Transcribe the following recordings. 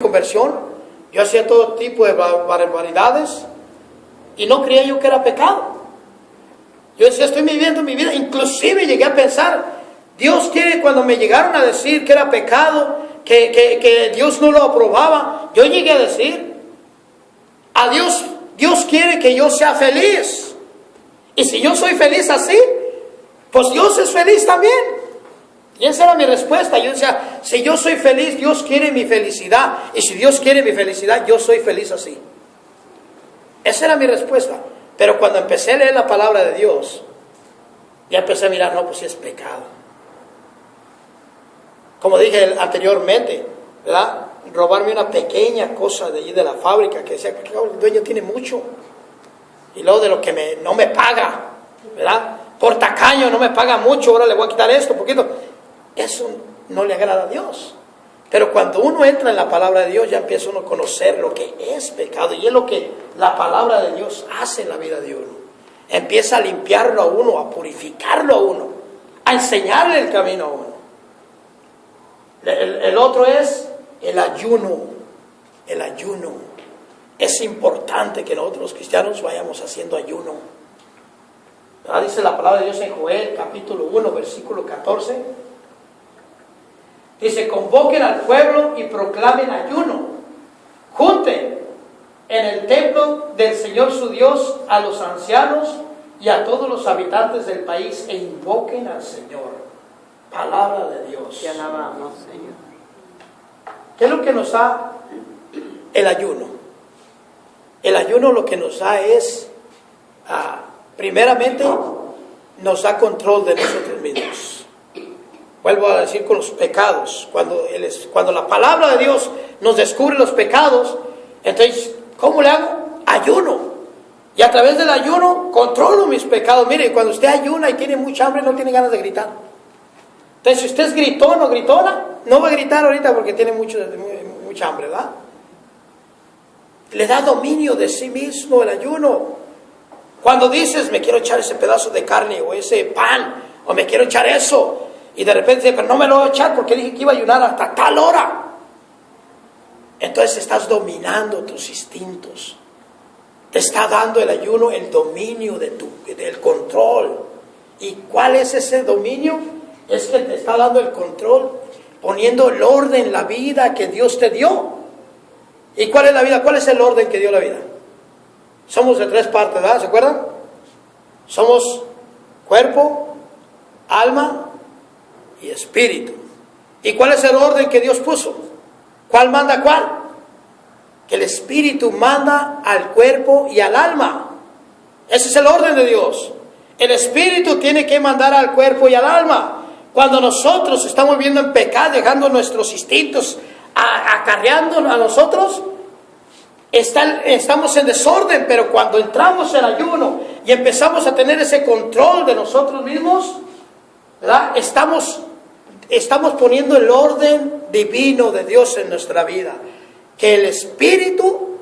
conversión, yo hacía todo tipo de barbaridades y no creía yo que era pecado. Yo decía, estoy viviendo mi vida. Inclusive llegué a pensar, Dios quiere, cuando me llegaron a decir que era pecado, que Dios no lo aprobaba, yo llegué a decir, a Dios quiere que yo sea feliz. Y si yo soy feliz así, pues Dios es feliz también. Y esa era mi respuesta. Yo decía, si yo soy feliz, Dios quiere mi felicidad. Y si Dios quiere mi felicidad, yo soy feliz así. Esa era mi respuesta. Pero cuando empecé a leer la palabra de Dios, ya empecé a mirar, no, pues sí es pecado. Como dije anteriormente, ¿verdad? Robarme una pequeña cosa de allí de la fábrica, que decía que el dueño tiene mucho. Y luego de lo que no me paga, ¿verdad? Por tacaño no me paga mucho, ahora le voy a quitar esto, poquito. Eso no le agrada a Dios. Pero cuando uno entra en la palabra de Dios, ya empieza uno a conocer lo que es pecado. Y es lo que la palabra de Dios hace en la vida de uno. Empieza a limpiarlo a uno, a purificarlo a uno, a enseñarle el camino a uno. El otro es el ayuno. El ayuno. Es importante que nosotros los cristianos vayamos haciendo ayuno. ¿Verdad? Dice la palabra de Dios en Joel, capítulo 1, versículo 14. Dice, convoquen al pueblo y proclamen ayuno. Junten en el templo del Señor su Dios a los ancianos y a todos los habitantes del país e invoquen al Señor. Palabra de Dios. Te alabamos, Señor. ¿Qué es lo que nos da el ayuno? El ayuno lo que nos da es, primeramente, nos da control de nosotros mismos. Vuelvo a decir con los pecados. Cuando la palabra de Dios nos descubre los pecados, entonces, ¿cómo le hago? Ayuno. Y a través del ayuno controlo mis pecados. Mire, cuando usted ayuna y tiene mucha hambre, no tiene ganas de gritar. Entonces, si usted es gritón o gritona, no va a gritar ahorita porque tiene mucha hambre, ¿verdad? Le da dominio de sí mismo el ayuno. Cuando dices, me quiero echar ese pedazo de carne o ese pan, o me quiero echar eso, y de repente dices, pero no me lo voy a echar porque dije que iba a ayunar hasta tal hora. Entonces estás dominando tus instintos. Te está dando el ayuno el dominio del control. ¿Y cuál es ese dominio? Es que te está dando el control, poniendo el orden en la vida que Dios te dio. ¿Y cuál es la vida? ¿Cuál es el orden que dio la vida? Somos de tres partes, ¿verdad? ¿Se acuerdan? Somos cuerpo, alma y espíritu. ¿Y cuál es el orden que Dios puso? ¿Cuál manda cuál? Que el espíritu manda al cuerpo y al alma. Ese es el orden de Dios. El espíritu tiene que mandar al cuerpo y al alma. Cuando nosotros estamos viviendo en pecado, dejando nuestros instintos acarreando a nosotros, estamos en desorden. Pero cuando entramos en ayuno y empezamos a tener ese control de nosotros mismos, ¿verdad? Estamos poniendo el orden divino de Dios en nuestra vida. Que el espíritu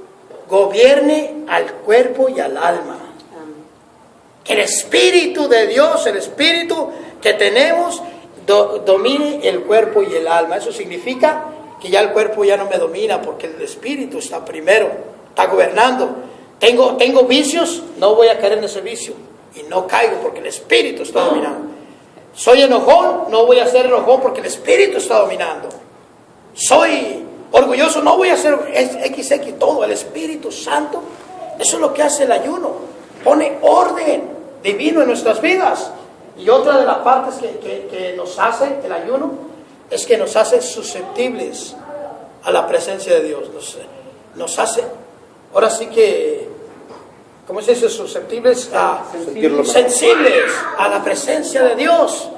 gobierne al cuerpo y al alma. Que el espíritu de Dios, el espíritu que tenemos, domine el cuerpo y el alma. Eso significa que ya el cuerpo ya no me domina porque el espíritu está primero, está gobernando. Tengo vicios, no voy a caer en ese vicio y no caigo porque el espíritu está dominando. Soy enojón, no voy a ser enojón porque el espíritu está dominando. Soy orgulloso, no voy a ser XX, todo el Espíritu Santo. Eso es lo que hace el ayuno, pone orden divino en nuestras vidas. Y otra de las partes que nos hace el ayuno es que nos hace susceptibles a la presencia de Dios. Nos hace, ahora sí que, ¿cómo se dice? Susceptibles sensibles a la presencia de Dios.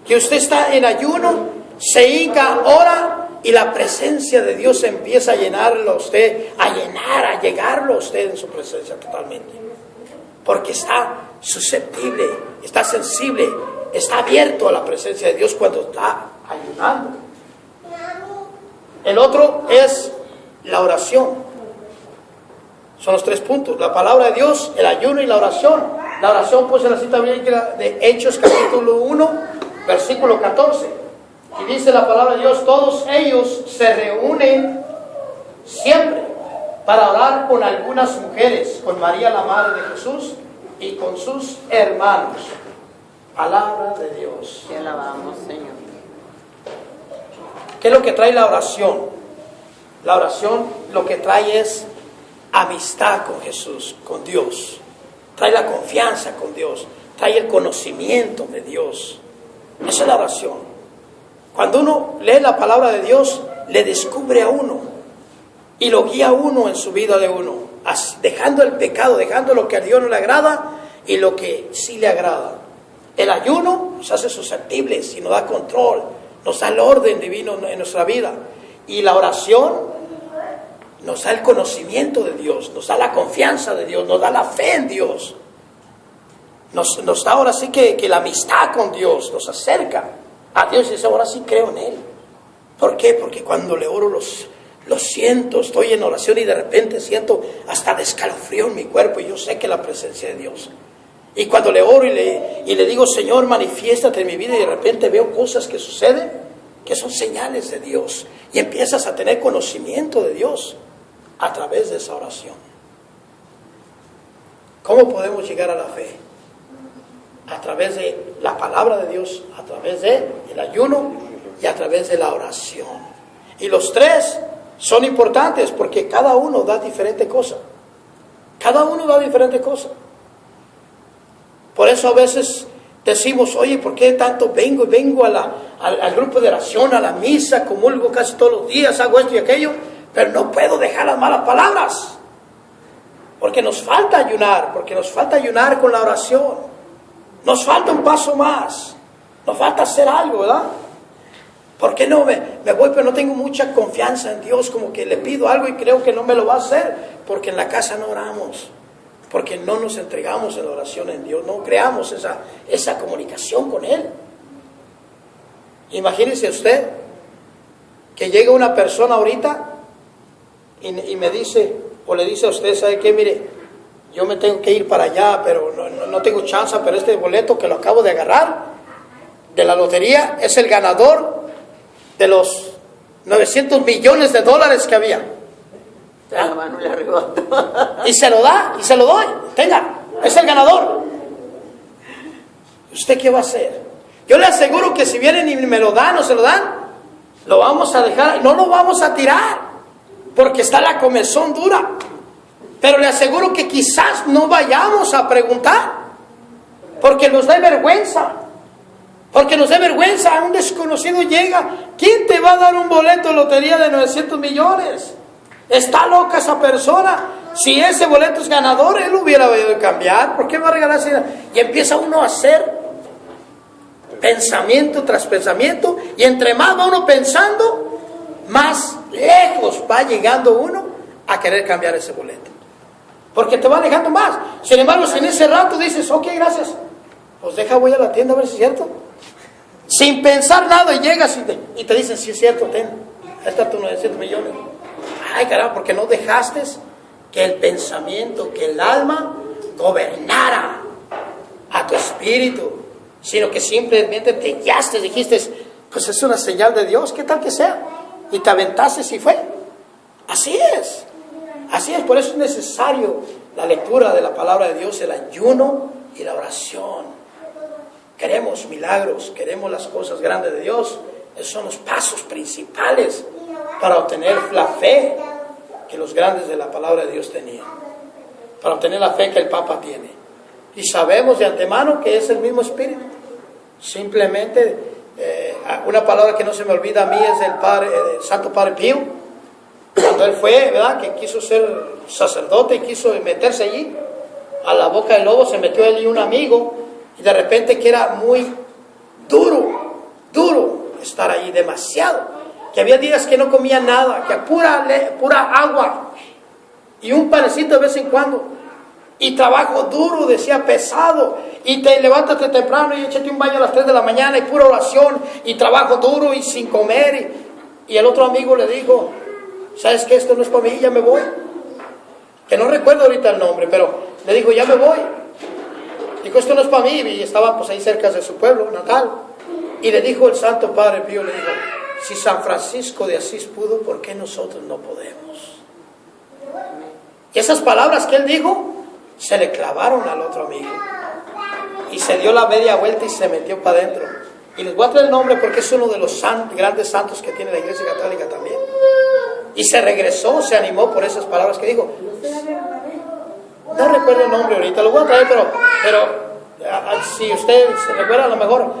Que usted está en ayuno, se hinca, ora, y la presencia de Dios empieza a llenarlo a usted, a llegarlo a usted en su presencia totalmente. Porque está susceptible, está sensible, está abierto a la presencia de Dios cuando está ayunando. El otro es la oración. Son los tres puntos: la palabra de Dios, el ayuno y la oración. La oración, pues, en la cita bíblica de Hechos, capítulo 1, versículo 14. Y dice la palabra de Dios, todos ellos se reúnen siempre para orar con algunas mujeres, con María la Madre de Jesús y con sus hermanos. Palabra de Dios. Te alabamos, Señor. ¿Qué es lo que trae la oración? La oración lo que trae es amistad con Jesús, con Dios. Trae la confianza con Dios. Trae el conocimiento de Dios. Esa es la oración. Cuando uno lee la palabra de Dios, le descubre a uno y lo guía a uno en su vida de uno, dejando el pecado, dejando lo que a Dios no le agrada y lo que sí le agrada. El ayuno nos hace susceptibles y nos da control, nos da el orden divino en nuestra vida. Y la oración nos da el conocimiento de Dios, nos da la confianza de Dios, nos da la fe en Dios. Nos da ahora sí que la amistad con Dios nos acerca a Dios y dice, ahora sí creo en Él. ¿Por qué? Porque cuando le oro lo siento, estoy en oración y de repente siento hasta escalofrío en mi cuerpo y yo sé que la presencia de Dios. Y cuando le oro y le digo, Señor, manifiéstate en mi vida, y de repente veo cosas que suceden que son señales de Dios y empiezas a tener conocimiento de Dios a través de esa oración. ¿Cómo podemos llegar a la fe? A través de la palabra de Dios, a través del ayuno y a través de la oración. Y los tres son importantes porque cada uno da diferente cosa. Cada uno da diferente cosa. Por eso a veces decimos, oye, ¿por qué tanto vengo al grupo de oración, a la misa, comulgo casi todos los días, hago esto y aquello, pero no puedo dejar las malas palabras? Porque nos falta ayunar con la oración. Nos falta un paso más. Nos falta hacer algo, ¿verdad? ¿Por qué no me voy, pero no tengo mucha confianza en Dios? Como que le pido algo y creo que no me lo va a hacer. Porque en la casa no oramos. Porque no nos entregamos en la oración en Dios. No creamos esa comunicación con Él. Imagínese usted que llega una persona ahorita y me dice, o le dice a usted, ¿sabe qué? Mire, yo me tengo que ir para allá, pero no tengo chance, pero este boleto que lo acabo de agarrar de la lotería es el ganador de los 900 millones de dólares que había. Y se lo da, y se lo doy. Tenga, es el ganador. ¿Usted qué va a hacer? Yo le aseguro que si vienen y me lo dan o se lo dan, lo vamos a dejar, no lo vamos a tirar, porque está la comezón dura. Pero le aseguro que quizás no vayamos a preguntar, porque nos da vergüenza. Porque nos da vergüenza, un desconocido llega. ¿Quién te va a dar un boleto de lotería de 900 millones? Está loca esa persona. Si ese boleto es ganador, él hubiera podido cambiar. ¿Por qué va a regalar así? Y empieza uno a hacer pensamiento tras pensamiento. Y entre más va uno pensando, más lejos va llegando uno a querer cambiar ese boleto. Porque te va alejando más. Sin embargo, si en ese rato dices, ok, gracias, pues voy a la tienda a ver si es cierto. Sin pensar nada y llegas y te dicen, sí es cierto, ten, ahí está tu 900 millones. Ay, caramba, porque no dejaste que el pensamiento, que el alma gobernara a tu espíritu, sino que simplemente te guiaste, dijiste, pues es una señal de Dios, ¿qué tal que sea? Y te aventaste y fue. Así es. Así es, por eso es necesario la lectura de la palabra de Dios, el ayuno y la oración. Queremos milagros, queremos las cosas grandes de Dios. Esos son los pasos principales para obtener la fe que los grandes de la palabra de Dios tenían. Para obtener la fe que el Papa tiene. Y sabemos de antemano que es el mismo Espíritu. Simplemente, una palabra que no se me olvida a mí es del Santo Padre Pío. Cuando él fue, ¿verdad?, que quiso ser sacerdote y quiso meterse allí, a la boca del lobo se metió él y un amigo, y de repente que era muy duro estar ahí, demasiado, que había días que no comía nada, que pura agua, y un panecito de vez en cuando, y trabajo duro, decía, pesado, y te levántate temprano y échate un baño a las 3 de la mañana, y pura oración, y trabajo duro, y sin comer, y el otro amigo le dijo, ¿sabes qué? Esto no es para mí, ya me voy. Que no recuerdo ahorita el nombre, pero le dijo, ya me voy. Dijo, esto no es para mí, y estaba pues ahí cerca de su pueblo natal. Y le dijo el Santo Padre Pío, le dijo, si San Francisco de Asís pudo, ¿por qué nosotros no podemos? Y esas palabras que él dijo, se le clavaron al otro amigo. Y se dio la media vuelta y se metió para adentro. Y les voy a traer el nombre porque es uno de los grandes santos que tiene la Iglesia Católica también. Y se regresó, se animó por esas palabras que dijo. No recuerdo el nombre ahorita, lo voy a traer, pero si usted se recuerda, a lo mejor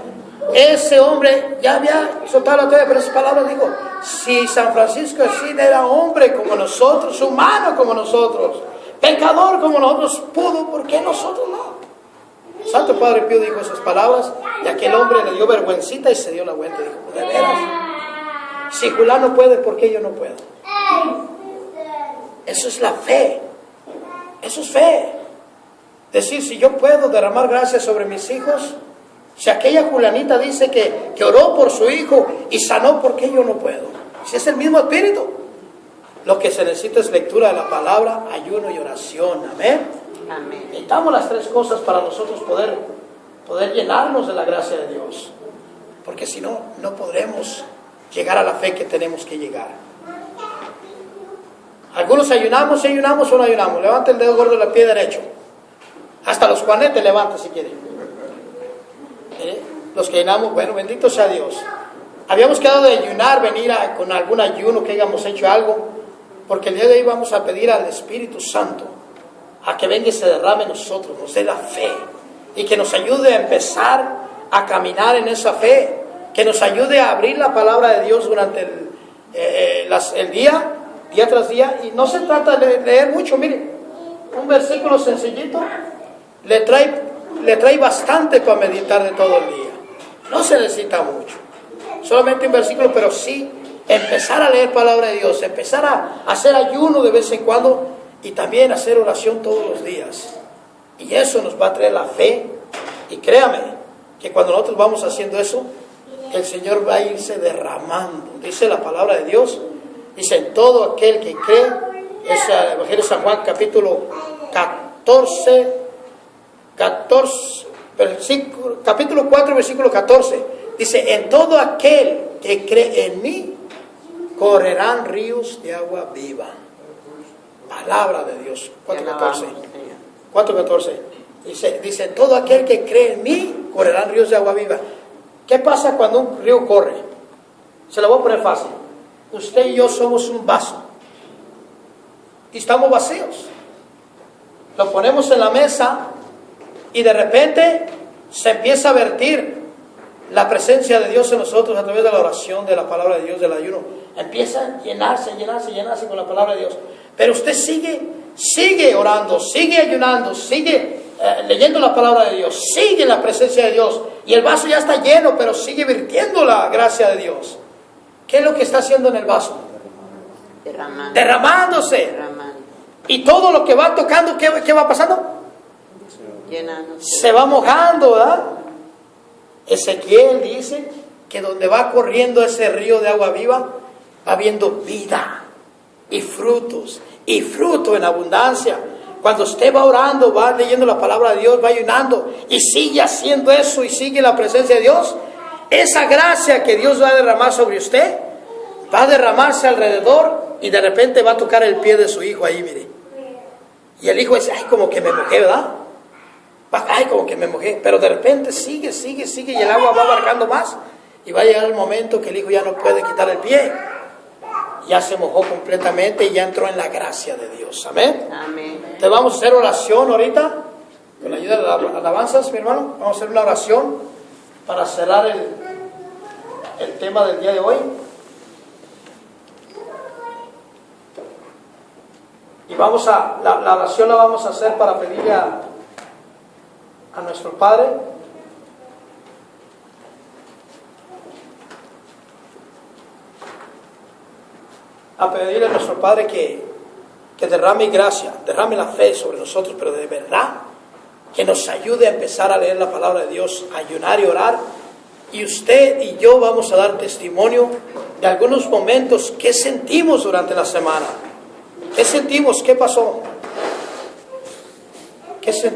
ese hombre ya había soltado la toalla, pero esas palabras dijo: si San Francisco de Asís era hombre como nosotros, humano como nosotros, pecador como nosotros, pudo, ¿por qué nosotros no? Santo Padre Pío dijo esas palabras y aquel hombre le dio vergüencita y se dio la vuelta y dijo: de veras, si fulano puede, ¿por qué yo no puedo? Eso es la fe. Eso es fe. Decir, si yo puedo derramar gracia sobre mis hijos, si aquella fulanita dice que oró por su hijo y sanó, ¿por qué yo no puedo? Si es el mismo espíritu. Lo que se necesita es lectura de la palabra, ayuno y oración. Amén. Amén. Necesitamos las tres cosas para nosotros poder llenarnos de la gracia de Dios. Porque si no, no podremos llegar a la fe que tenemos que llegar. Algunos ayunamos o no ayunamos. Levanta el dedo gordo del pie derecho. Hasta los juanetes levanta si quiere. Los que ayunamos, bueno, bendito sea Dios. Habíamos quedado de ayunar, venir con algún ayuno que hayamos hecho algo, porque el día de hoy vamos a pedir al Espíritu Santo a que venga y se derrame en nosotros, nos dé la fe y que nos ayude a empezar a caminar en esa fe, que nos ayude a abrir la palabra de Dios durante el día tras día. Y no se trata de leer mucho, mire, un versículo sencillito le trae bastante para meditar de todo el día. No se necesita mucho, solamente un versículo, pero sí empezar a leer palabra de Dios, empezar a hacer ayuno de vez en cuando y también hacer oración todos los días. Y eso nos va a traer la fe. Y créame que cuando nosotros vamos haciendo eso, el Señor va a irse derramando. Dice la palabra de Dios, dice: en todo aquel que cree, es el Evangelio de San Juan, capítulo 4, versículo 14. Dice: en todo aquel que cree en mí, correrán ríos de agua viva. Palabra de Dios. 4:14. Dice: en todo aquel que cree en mí, correrán ríos de agua viva. ¿Qué pasa cuando un río corre? Se lo voy a poner fácil. Usted y yo somos un vaso y estamos vacíos. Lo ponemos en la mesa y de repente se empieza a vertir la presencia de Dios en nosotros a través de la oración, de la palabra de Dios, del ayuno. Empieza a llenarse con la palabra de Dios. Pero usted sigue orando, sigue ayunando, sigue leyendo la palabra de Dios, sigue en la presencia de Dios. Y el vaso ya está lleno, pero sigue virtiendo la gracia de Dios. ¿Qué es lo que está haciendo en el vaso? Derramándose. Y todo lo que va tocando, ¿qué va pasando? Se va mojando, ¿verdad? Ezequiel dice que donde va corriendo ese río de agua viva, va viendo vida y frutos, y fruto en abundancia. Cuando usted va orando, va leyendo la palabra de Dios, va ayunando y sigue haciendo eso y sigue la presencia de Dios, esa gracia que Dios va a derramar sobre usted va a derramarse alrededor y de repente va a tocar el pie de su hijo ahí, mire. Y el hijo dice: ay, como que me mojé, ¿verdad? Ay, como que me mojé. Pero de repente sigue y el agua va abarcando más y va a llegar el momento que el hijo ya no puede quitar el pie. Ya se mojó completamente y ya entró en la gracia de Dios. Amén. Amén. Entonces vamos a hacer oración ahorita con la ayuda de las alabanzas, mi hermano. Vamos a hacer una oración para cerrar el tema del día de hoy. Y la oración la vamos a hacer para pedirle a nuestro Padre que derrame gracia, derrame la fe sobre nosotros, pero de verdad que nos ayude a empezar a leer la palabra de Dios, a ayunar y orar. Y usted y yo vamos a dar testimonio de algunos momentos que sentimos durante la semana. ¿Qué sentimos? ¿Qué pasó? ¿Qué sentimos?